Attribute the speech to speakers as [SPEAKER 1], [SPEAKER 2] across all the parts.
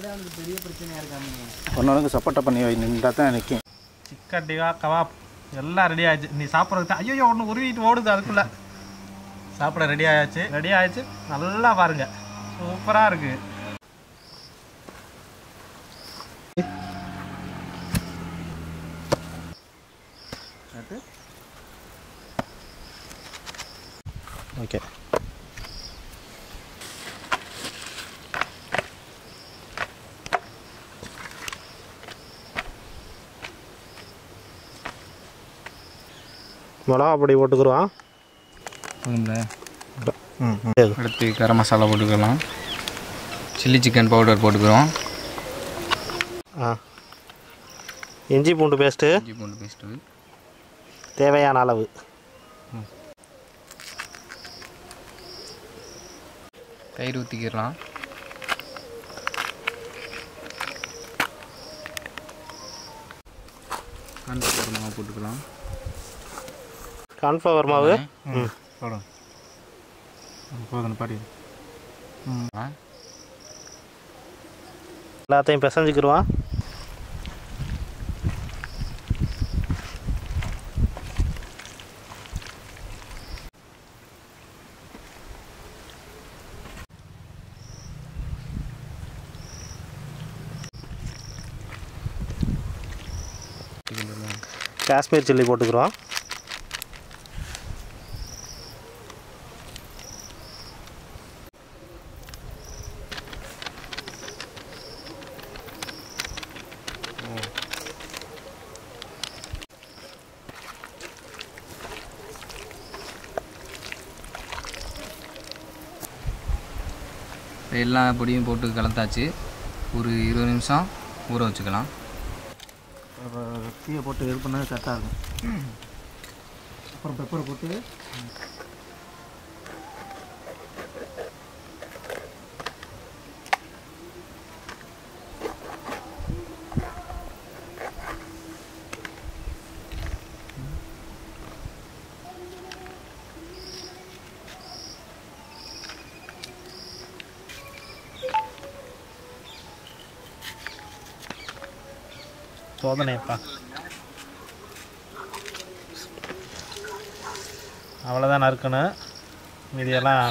[SPEAKER 1] தான் எனக்கு பெரிய பிரச்சனையாக இருக்காங்க.
[SPEAKER 2] ஒன்று சப்போட்டா பண்ணி வை நின்றா தான் எனக்கு.
[SPEAKER 1] சிக்கன் டிகா கபாப் எல்லாம் ரெடி ஆயிடுச்சு. நீ சாப்பிட்றது தான். ஐயோ ஒன்று உருவிட்டு ஓடுது அதுக்குள்ளே. சாப்பிட ரெடி ஆயிடுச்சு. நல்லா பாருங்க, சூப்பராக இருக்குது.
[SPEAKER 2] ஓகே,
[SPEAKER 3] மிளகா பொடி போட்டுக்குருவான்.
[SPEAKER 4] அடுத்து கரம் மசாலா போட்டுக்கலாம். சில்லி சிக்கன் பவுடர் போட்டுக்கிறோம்.
[SPEAKER 3] இஞ்சி பூண்டு பேஸ்ட்டு தேவையான அளவு.
[SPEAKER 4] தயிர் ஊற்றிக்கிடலாம். கார்ன்ஃப்ளவர் மாவு போட்டுக்கலாம்.
[SPEAKER 3] கார்ன்ஃப்ளவர் மாவு
[SPEAKER 1] போடும் போதும் பாடி.
[SPEAKER 3] எல்லாத்தையும் பிசைஞ்சுக்கிடுவான். காஷ்மீர் சில்லி போட்டுக்கிறோம்.
[SPEAKER 4] எல்லா பொடியும் போட்டு கலந்தாச்சு. ஒரு 20 நிமிஷம் ஊற வச்சுக்கலாம்.
[SPEAKER 1] தீயை போட்டு இது பண்ணது கரெக்டாக இருக்கும். அப்புறம் பெப்பரை போட்டு சோதனைப்பா. அவ்வளோதான் நறுக்கணும். மீதியெல்லாம்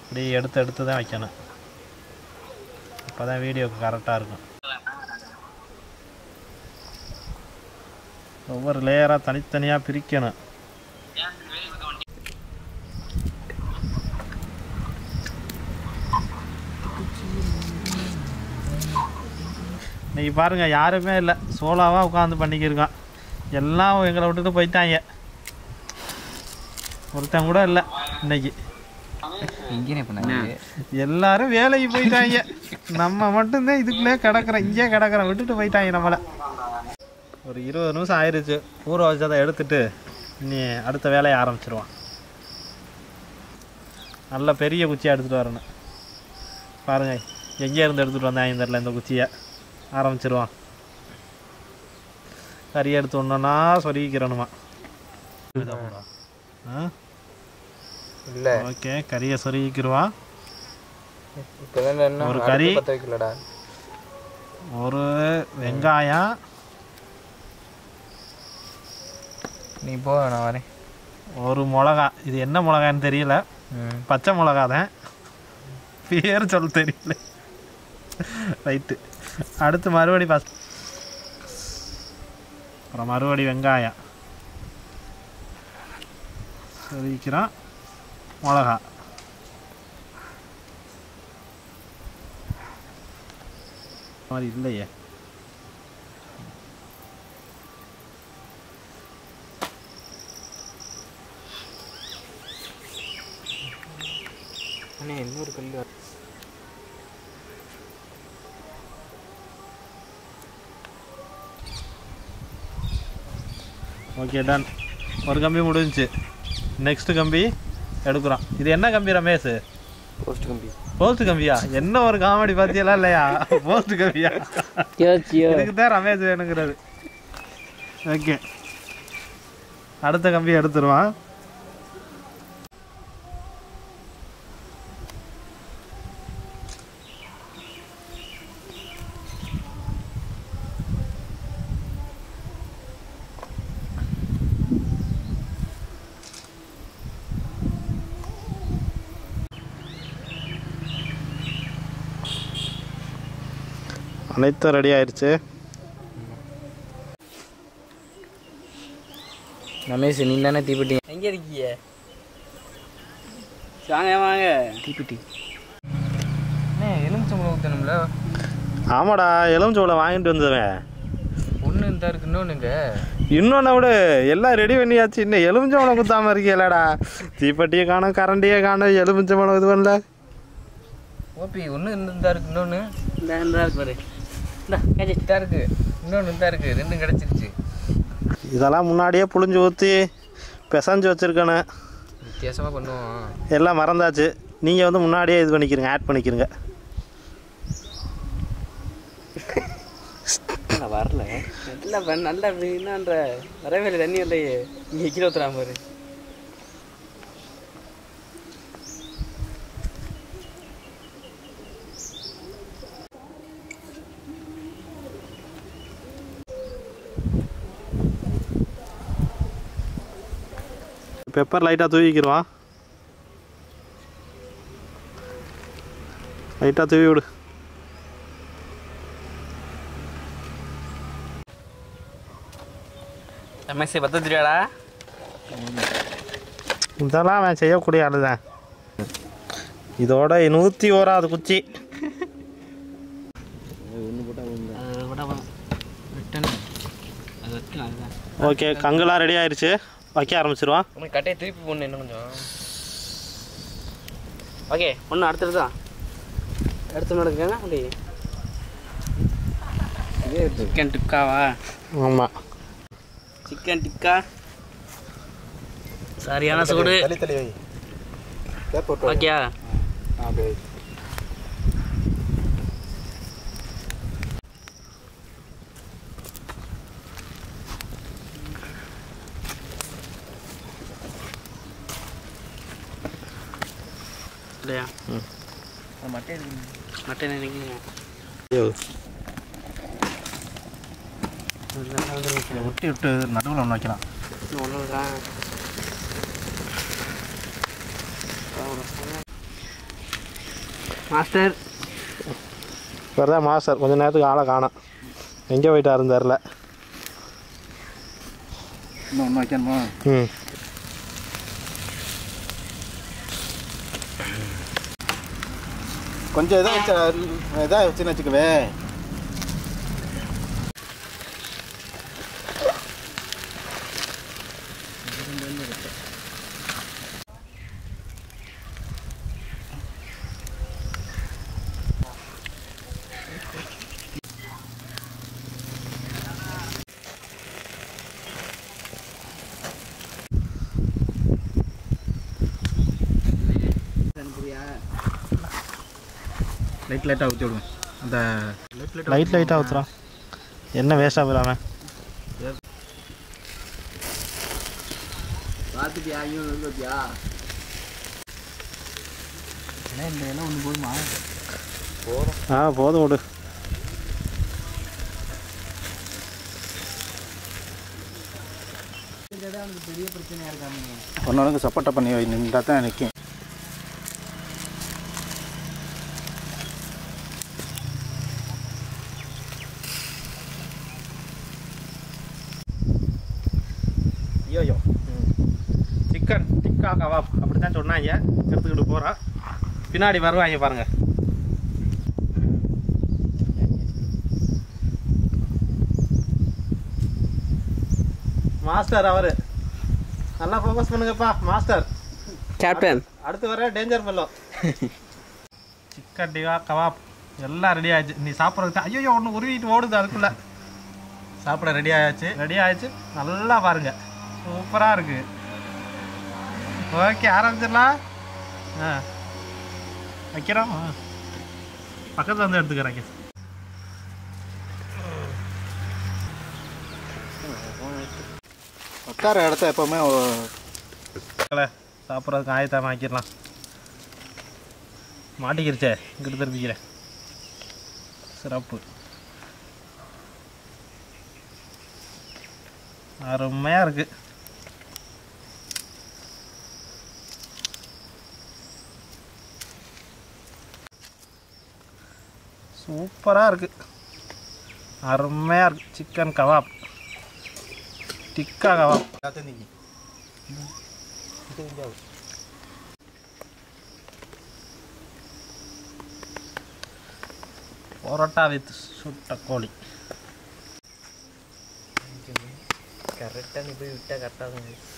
[SPEAKER 1] இப்படி எடுத்து தான் வைக்கணும். அப்போ தான் வீடியோக்கு கரெக்டாக இருக்கும். ஒவ்வொரு லேயராக தனித்தனியாக பிரிக்கணும். இன்றைக்கி பாருங்கள், யாருமே இல்லை, சோலாவாக உட்காந்து பண்ணிக்கிருக்கான். எல்லாம் எங்களை விட்டுட்டு போயிட்டாங்க. ஒருத்தன் கூட இல்லை இன்னைக்கு. எல்லாரும் வேலைக்கு போயிட்டாங்க. நம்ம மட்டும்தான் இதுக்குள்ளே கிடக்குறோம். இங்கே கிடக்குறோம், விட்டுட்டு போயிட்டாங்க நம்மளை. ஒரு 20 நிமிஷம் ஆயிடுச்சு. ஊற வச்சதை எடுத்துட்டு இனி அடுத்த வேலையை ஆரம்பிச்சிருவான். நல்ல பெரிய குச்சியாக எடுத்துகிட்டு வரணும். பாருங்கள், எங்கே இருந்து எடுத்துகிட்டு வந்தாங்க தெரில. இந்த குச்சியை ஆரம்பிச்சிருவான். கறி எடுத்து ஒன்றுனா சொருகிக்கிறணுமா?
[SPEAKER 4] இல்லை,
[SPEAKER 1] ஓகே, கறியை சொருகிக்கிடுவான். ஒரு கறி, ஒரு வெங்காயம்.
[SPEAKER 4] நீ போ, நான் வரேன்.
[SPEAKER 1] ஒரு மிளகா. இது என்ன மிளகான்னு தெரியல, பச்சை மிளகா தான், பேர் சொல்ல தெரியல. ரைட்டு. அடுத்து மறுபடி அப்புறம் மறுபடி வெங்காயம் சொருகிக்கிறான். மிளகா, மாதிரி இல்லையே.
[SPEAKER 4] இன்னொரு கல்.
[SPEAKER 1] Okay, done. ஒரு கம்பி முடிஞ்சிச்சு. நெக்ஸ்ட் கம்பி எடுக்கிறோம். இது என்ன கம்பி ரமேஷ்?
[SPEAKER 4] போஸ்ட் கம்பி.
[SPEAKER 1] போஸ்ட் கம்பியா? என்ன ஒரு காமெடி பார்த்தியெல்லாம் இல்லையா? போஸ்ட் கம்பியா? இதுக்கு தான் ரமேஷ் வேணுங்கிறது. ஓகே, அடுத்த கம்பி எடுத்துருவான்.
[SPEAKER 3] அனைத்தும் ரெடி ஆயிடுச்சு.
[SPEAKER 4] ரமேஷ் நீ தானே தீப்பெட்டி எங்கே இருக்கீங்க? வாங்க வாங்க. தீப்பெட்டி என்ன எலுமிச்சம்பழம் ஊற்றணும்ல?
[SPEAKER 3] ஆமாடா, எலுமிச்சம்பழம் வாங்கிட்டு வந்தவன்.
[SPEAKER 4] ஒன்று இந்த இருக்கு இன்னொன்றுங்க.
[SPEAKER 3] இன்னொன்று விட எல்லாம் ரெடி பண்ணியாச்சு. இன்னும் எலுமிச்சம்பழம் குத்தாமல் இருக்கீங்களடா. தீப்பெட்டியை காணும், கரண்டியை காணும், எலுமிச்சம்பழம் இது பண்ணல.
[SPEAKER 4] ஓபி ஒன்று இந்த இருக்கு இன்னொன்று இந்த இருக்கு பாரு. இந்த கேஜெட்டா இருக்கு இன்னொன்று இந்த இருக்கு. ரெண்டும் கிடச்சிருச்சு.
[SPEAKER 3] இதெல்லாம் முன்னாடியே புளிஞ்சு ஊற்றி பிசைஞ்சு வச்சுருக்கேன்னு
[SPEAKER 4] வித்தியாசமாக பண்ணுவோம்.
[SPEAKER 3] எல்லாம் மறந்தாச்சு. நீங்கள் வந்து முன்னாடியே இது பண்ணிக்கிறீங்க, ஆட் பண்ணிக்கிறீங்க.
[SPEAKER 4] வரல நல்லா நல்லா என்னன்ற வரவே இல்லை. தண்ணி இல்லையே. இங்கே கீழே ஊற்றுறாம பாரு.
[SPEAKER 3] பெப்பர் லைட்டாக தூவிக்கிடுவான். லைட்டாக தூவி விடு.
[SPEAKER 4] ரமேஷ் பற்ற தெரியாடா?
[SPEAKER 3] இதெல்லாம் அவன் செய்யக்கூடிய ஆளு தான். இதோட 101வது குச்சி. ஓகே, கங்குலாம் ரெடி ஆயிடுச்சு. வைக்க ஆரம்பிச்சிருவான்.
[SPEAKER 4] உங்களுக்கு கட்டையை திருப்பி போடணும் இன்னும் கொஞ்சம். ஓகே ஒன்று அடுத்தது தான் எடுத்து நடக்குங்க. அப்படி இது சிக்கன் டிக்காவா?
[SPEAKER 3] ஆமாம்,
[SPEAKER 4] சிக்கன் டிக்கா சரியான சூடு. ஓகேயா? இல்லையா? மட்டன் நினைக்கிறீங்க?
[SPEAKER 2] ஒட்டி விட்டு நடுவில் ஒன்று வைக்கலாம்.
[SPEAKER 4] மாஸ்டர்
[SPEAKER 3] வரதான் மாஸ்டர். கொஞ்சம் நேரத்துக்கு ஆளை காணோம். எங்கே போயிட்டாருன்னு தெரில.
[SPEAKER 2] இன்னும் ஒன்று வைக்கணுமா?
[SPEAKER 3] ம்,
[SPEAKER 2] கொஞ்சம் இதாக வச்சுன்னு வச்சுக்கவே. லைட்டாக ஊற்றி விடுவேன். அந்த
[SPEAKER 3] லைட்டாக ஊற்றுறான். என்ன வேஸ்ட்டாக போயிடாமல்.
[SPEAKER 4] பார்த்துட்டியா? ஐயோ பார்த்தியா? ஏன்னா இந்த இடம் ஒன்று போதுமா?
[SPEAKER 3] போதும் விடு.
[SPEAKER 4] பெரிய பிரச்சனையாக இருக்காங்க.
[SPEAKER 2] ஒன்று சப்போட்டா பண்ணி வை, நின்றா தான் நிற்கும்.
[SPEAKER 3] ஐயோ, சிக்கன் டிக்கா கபாப் அப்படி தான் சொன்னாங்க. எடுத்துக்கிட்டு போகிறான். பின்னாடி வருவாங்க பாருங்கள். மாஸ்டர் அவர் நல்லா ஃபோக்கஸ் பண்ணுங்கப்பா மாஸ்டர்.
[SPEAKER 4] கேப்டன்
[SPEAKER 3] அடுத்து வர danger fellow. Chicken tikka kebab எல்லாம் ரெடி ஆயிடுச்சு. நீ சாப்பிட்றதுக்கு தான். ஐயோ ஒன்று உருவிட்டு ஓடுது அதுக்குள்ளே. சாப்பிட ரெடி ஆயிடுச்சு. நல்லா பாருங்க, சூப்பராக இருக்குது. ஓகே, ஆரம்பிச்சிடலாம். வைக்கிறோம். பக்கத்தில் வந்து எடுத்துக்கிறேன்.
[SPEAKER 2] உட்கார இடத்த எப்போவுமே
[SPEAKER 3] சாப்பிட்றதுக்கு ஆயத்தமாக ஆக்கிடலாம். மாட்டிக்கிருச்சே, இங்கிட்டு திருப்பிக்கிறேன். சிறப்பு, அருமையாக இருக்குது. சூப்பராக இருக்குது.
[SPEAKER 1] அருமையாக இருக்குது. Chicken kebab, tikka kebab.
[SPEAKER 2] எல்லாத்தையும் நீக்கி
[SPEAKER 1] பரோட்டா வித் சுட்ட கோழி.
[SPEAKER 4] கரெக்டாக நீ போய் விட்டால் கரெக்டாக தான்.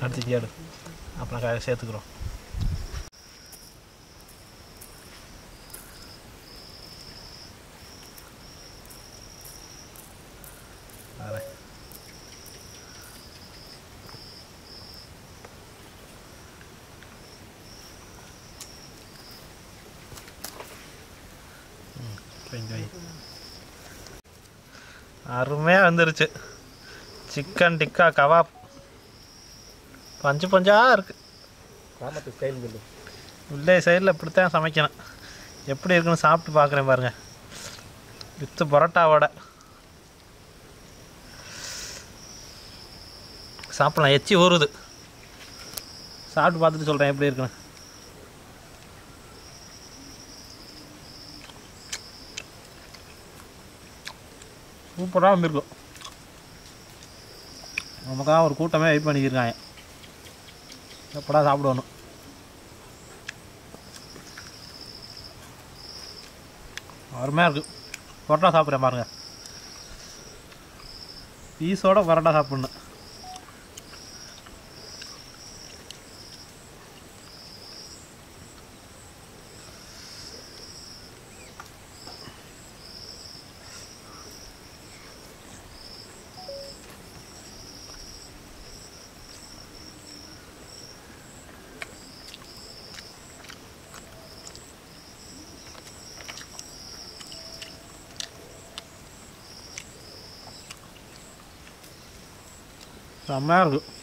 [SPEAKER 1] அடுத்து கேடு அப்புறம் சேர்த்துக்கிறோம். அருமையாக வந்துருச்சு சிக்கன் டிக்கா கபாப். பஞ்சு பஞ்சாக இருக்குது.
[SPEAKER 2] கிராமத்து ஸ்டைல் சொல்லு.
[SPEAKER 1] உள்ளே சைடில் இப்படித்தான் சமைக்கணும். எப்படி இருக்குன்னு சாப்பிட்டு பார்க்குறேன் பாருங்கள். வித்து பரோட்டாவோட சாப்பிட்லாம். எச்சி ஊறுது. சாப்பிட்டு பார்த்துட்டு சொல்கிறேன் எப்படி இருக்குன்னு. சூப்பராக வந்திருக்கும். நமக்காக ஒரு கூட்டமே வெயிட் பண்ணிக்கிருக்காங்க. எப்படா சாப்பிடணும். அருமையாக இருக்குது. பரோட்டா சாப்பிட்றேன் பாருங்கள். பீஸோட பரோட்டா சாப்பிட்ணும். செம்மையாக இருக்குது.